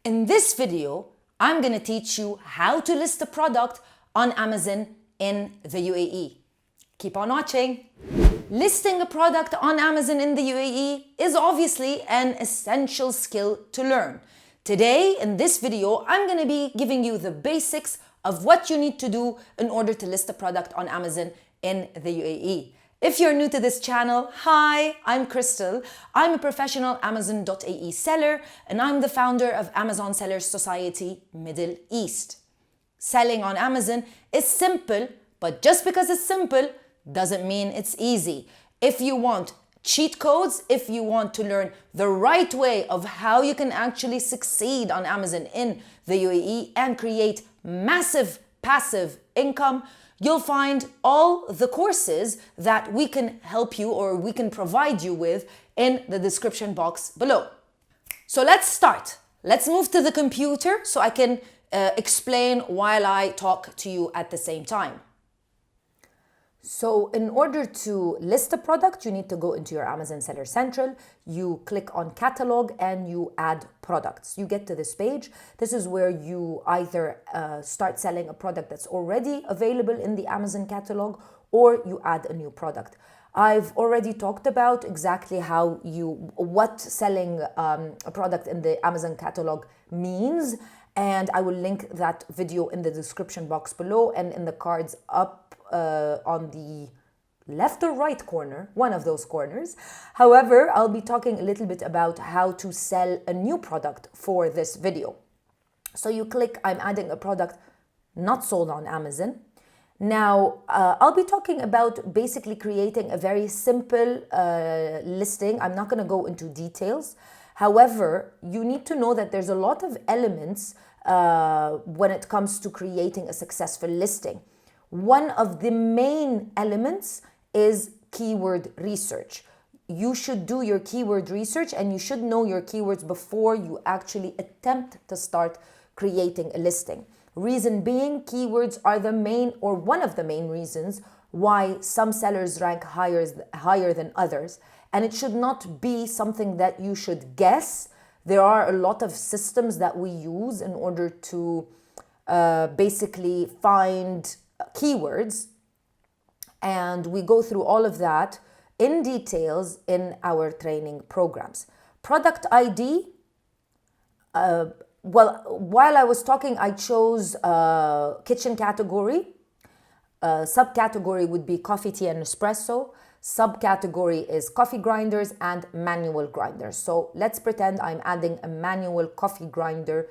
In this video, I'm going to teach you how to list a product on Amazon in the UAE. Keep on watching. Listing a product on Amazon in the UAE is obviously an essential skill to learn. Today, in this video, I'm going to be giving you the basics of what you need to do in order to list a product on Amazon in the UAE. If you're new to this channel, hi, I'm Crystal. I'm a professional Amazon.ae seller and I'm the founder of Amazon Sellers Society Middle East. Selling on Amazon is simple, but just because it's simple doesn't mean it's easy. If you want cheat codes, if you want to learn the right way of how you can actually succeed on Amazon in the UAE and create massive passive income, you'll find all the courses that we can help you or we can provide you with in the description box below. So let's start. Let's move to the computer so I can explain while I talk to you at the same time. So in order to list a product, you need to go into your Amazon Seller Central, you click on catalog and you add products. You get to this page. This is where you either start selling a product that's already available in the Amazon catalog or you add a new product. I've already talked about exactly what selling a product in the Amazon catalog means, and I will link that video in the description box below and in the cards up on the left or right corner, one of those corners. However, I'll be talking a little bit about how to sell a new product for this video. So you click, I'm adding a product not sold on Amazon. Now, I'll be talking about basically creating a very simple listing. I'm not going to go into details. However, you need to know that there's a lot of elements when it comes to creating a successful listing. One of the main elements is keyword research. You should do your keyword research and you should know your keywords before you actually attempt to start creating a listing. Reason being, keywords are the main or one of the main reasons why some sellers rank higher than others. And it should not be something that you should guess. There are a lot of systems that we use in order to basically find keywords, and we go through all of that in details in our training programs. Product ID, while I was talking, I chose kitchen category. Subcategory would be coffee, tea, and espresso. Subcategory is coffee grinders and manual grinders. So let's pretend I'm adding a manual coffee grinder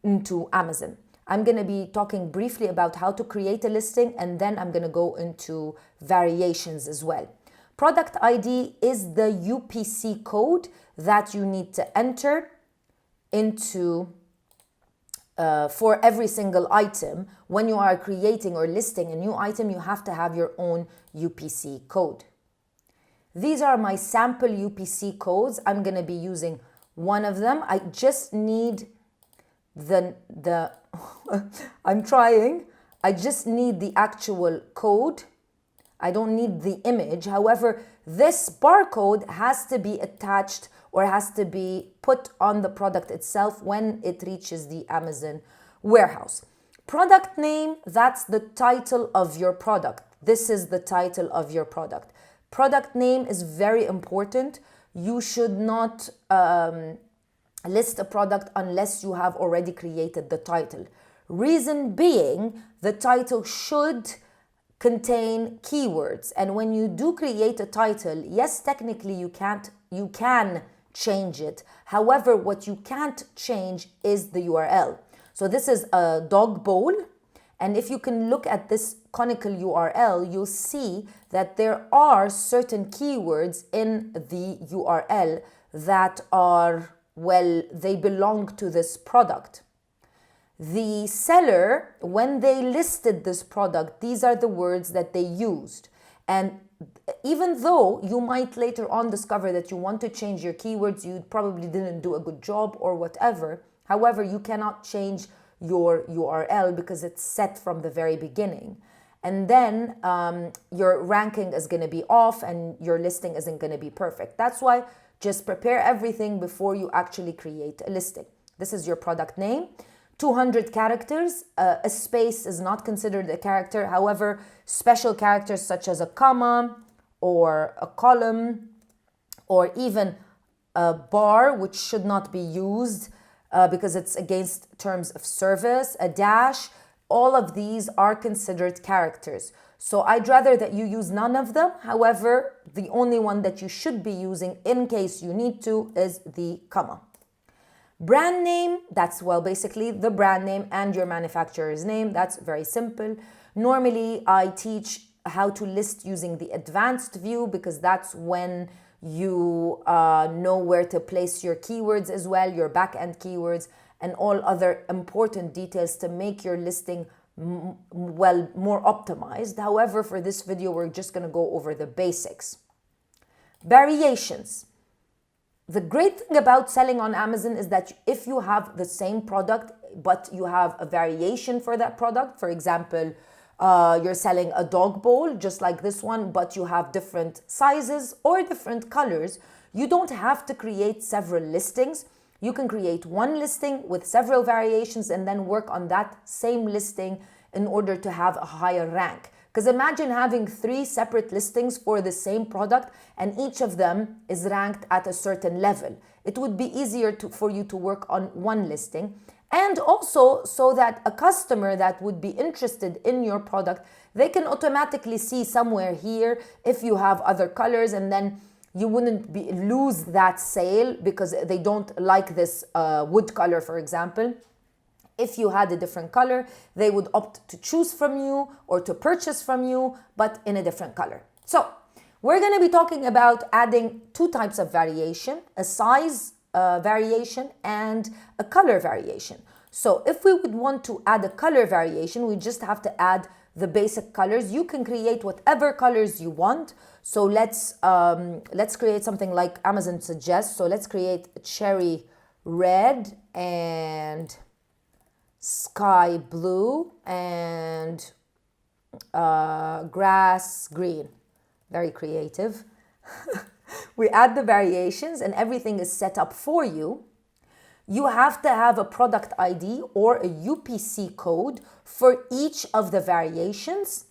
into Amazon. I'm going to be talking briefly about how to create a listing, and then I'm going to go into variations as well. Product ID is the UPC code that you need to enter into for every single item. When you are creating or listing a new item, you have to have your own UPC code. These are my sample UPC codes. I'm going to be using one of them. I just need I'm trying. I just need the actual code. I don't need the image. However, this barcode has to be attached or has to be put on the product itself when it reaches the Amazon warehouse. Product name, that's the title of your product. This is the title of your product. Product name is very important. You should not list a product unless you have already created the title. Reason being, the title should contain keywords. And when you do create a title, yes, technically you can change it. However, what you can't change is the URL. So this is a dog bowl. And if you can look at this conical URL, you'll see that there are certain keywords in the URL that are, well, they belong to this product. The seller, when they listed this product, these are the words that they used. And even though you might later on discover that you want to change your keywords, you probably didn't do a good job or whatever. However, you cannot change your URL because it's set from the very beginning. And then your ranking is going to be off and your listing isn't going to be perfect. That's why just prepare everything before you actually create a listing. This is your product name. 200 characters. A space is not considered a character. However, special characters such as a comma or a column or even a bar, which should not be used because it's against terms of service, a dash, all of these are considered characters. So I'd rather that you use none of them. However, the only one that you should be using in case you need to is the comma. Brand name, that's, well, basically the brand name and your manufacturer's name. That's very simple. Normally, I teach how to list using the advanced view because that's when you know where to place your keywords as well, your back-end keywords, and all other important details to make your listing more optimized. However, for this video, we're just going to go over the basics. Variations. The great thing about selling on Amazon is that if you have the same product, but you have a variation for that product, for example, you're selling a dog bowl, just like this one, but you have different sizes or different colors, you don't have to create several listings. You can create one listing with several variations and then work on that same listing in order to have a higher rank. Because imagine having 3 separate listings for the same product and each of them is ranked at a certain level. It would be easier for you to work on one listing. And also so that a customer that would be interested in your product, they can automatically see somewhere here if you have other colors, and then you wouldn't lose that sale because they don't like this wood color, for example. If you had a different color, they would opt to choose from you or to purchase from you, but in a different color. So we're going to be talking about adding 2 types of variation, a size variation and a color variation. So if we would want to add a color variation, we just have to add the basic colors. You can create whatever colors you want. So let's create something like Amazon suggests. So let's create cherry red and sky blue and grass green. Very creative. We add the variations and everything is set up for you. You have to have a product ID or a UPC code for each of the variations.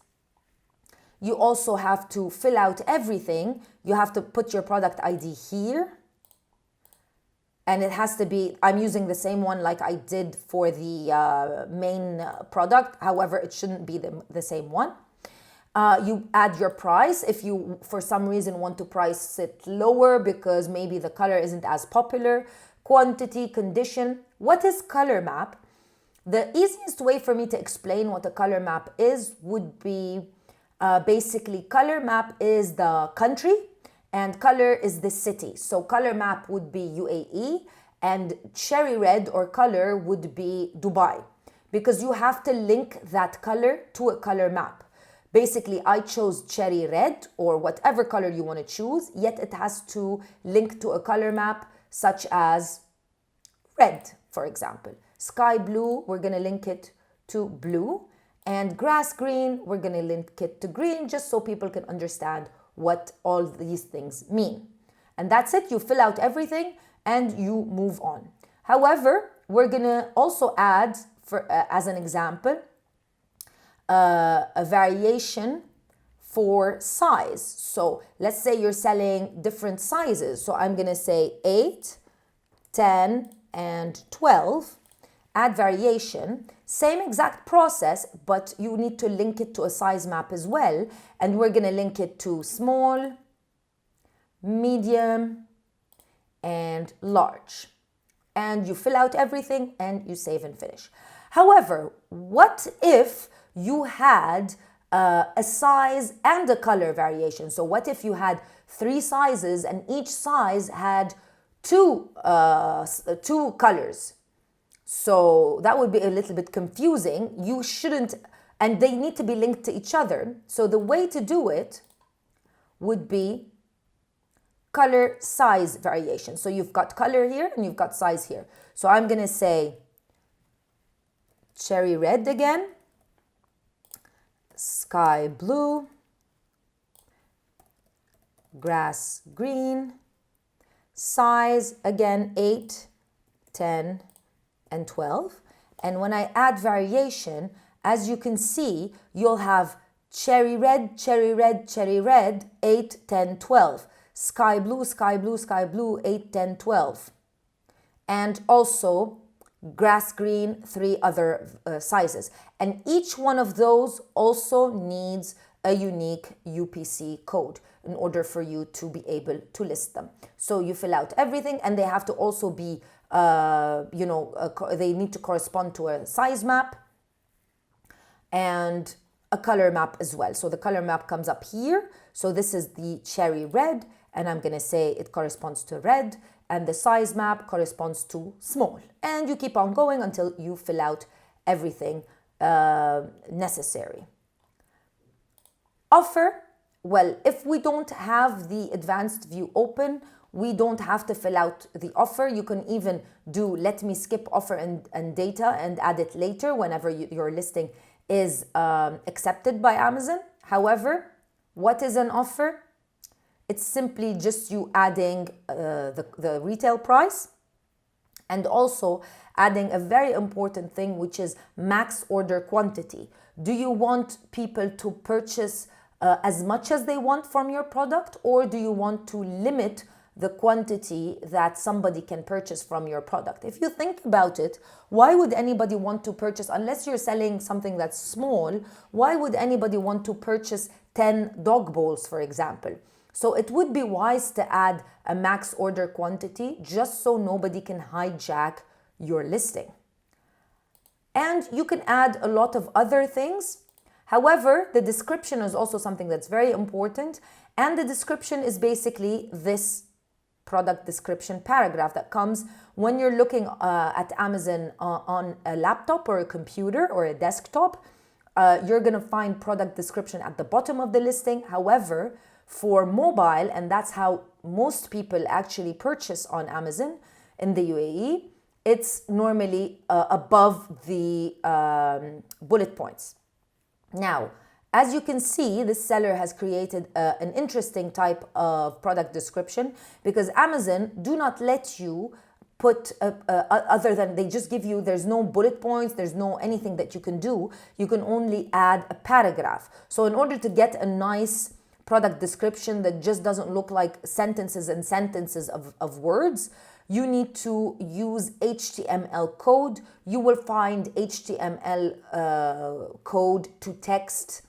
You also have to fill out everything. You have to put your product ID here. And it has to be, I'm using the same one like I did for the main product. However, it shouldn't be the same one. You add your price if you, for some reason, want to price it lower because maybe the color isn't as popular. Quantity, condition. What is color map? The easiest way for me to explain what a color map is would be basically color map is the country and color is the city. So color map would be UAE and cherry red or color would be Dubai, because you have to link that color to a color map. Basically, I chose cherry red or whatever color you want to choose, yet it has to link to a color map such as red, for example. Sky blue, we're going to link it to blue. And grass green, we're going to link it to green, just so people can understand what all these things mean. And that's it. You fill out everything and you move on. However, we're going to also add, as an example, a variation for size. So let's say you're selling different sizes. So I'm going to say 8, 10, and 12. Add variation. Same exact process, but you need to link it to a size map as well. And we're going to link it to small, medium, and large. And you fill out everything and you save and finish. However, what if you had a size and a color variation? So what if you had 3 sizes and each size had two colors? So that would be a little bit confusing. You shouldn't, and they need to be linked to each other. So the way to do it would be color size variation. So you've got color here and you've got size here. So I'm going to say cherry red again, sky blue, grass green, size again 8, 10, and 12. And when I add variation, as you can see, you'll have cherry red, cherry red, cherry red, 8, 10, 12. Sky blue, sky blue, sky blue, 8, 10, 12. And also grass green, 3 other sizes. And each one of those also needs a unique UPC code in order for you to be able to list them. So you fill out everything, and they have to also be, they need to correspond to a size map and a color map as well. So the color map comes up here. So this is the cherry red, and I'm gonna say it corresponds to red, and the size map corresponds to small. And you keep on going until you fill out everything necessary. Offer, well, if we don't have the advanced view open, we don't have to fill out the offer. You can even do let me skip offer and data and add it later whenever your listing is accepted by Amazon. However, what is an offer? It's simply just you adding the retail price, and also adding a very important thing, which is max order quantity. Do you want people to purchase as much as they want from your product, or do you want to limit the quantity that somebody can purchase from your product? If you think about it, why would anybody want to purchase, unless you're selling something that's small, why would anybody want to purchase 10 dog bowls, for example? So it would be wise to add a max order quantity just so nobody can hijack your listing. And you can add a lot of other things. However, the description is also something that's very important. And the description is basically this product description paragraph that comes when you're looking at Amazon on a laptop or a computer or a desktop. You're going to find product description at the bottom of the listing. However, for mobile, and that's how most people actually purchase on Amazon in the UAE, it's normally above the bullet points. Now, as you can see, this seller has created an interesting type of product description, because Amazon do not let you put other than, they just give you, there's no bullet points, there's no anything that you can do. You can only add a paragraph. So in order to get a nice product description that just doesn't look like sentences and sentences of words, you need to use HTML code. You will find HTML code to text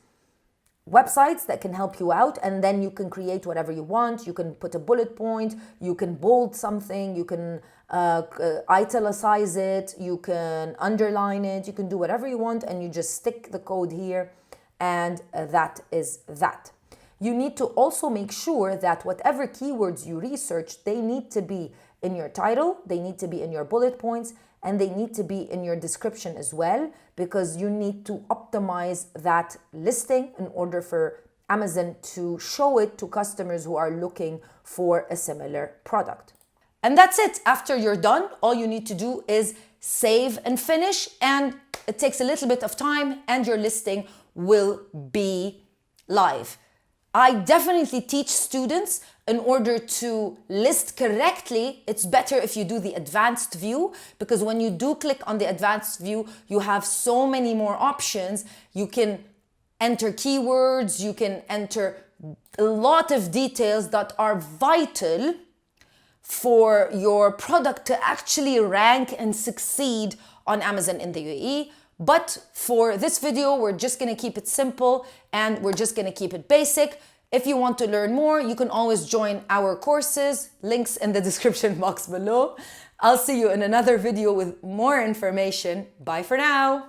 websites that can help you out, and then you can create whatever you want. You can put a bullet point, you can bold something, you can italicize it, you can underline it, you can do whatever you want, and you just stick the code here, and that is that. You need to also make sure that whatever keywords you research, they need to be in your title, they need to be in your bullet points, and they need to be in your description as well, because you need to optimize that listing in order for Amazon to show it to customers who are looking for a similar product. And that's it. After you're done, all you need to do is save and finish, and it takes a little bit of time and your listing will be live. I definitely teach students, in order to list correctly, it's better if you do the advanced view, because when you do click on the advanced view, you have so many more options. You can enter keywords, you can enter a lot of details that are vital for your product to actually rank and succeed on Amazon in the UAE. But for this video, we're just gonna keep it simple and we're just gonna keep it basic. If you want to learn more, you can always join our courses, links in the description box below. I'll see you in another video with more information. Bye for now.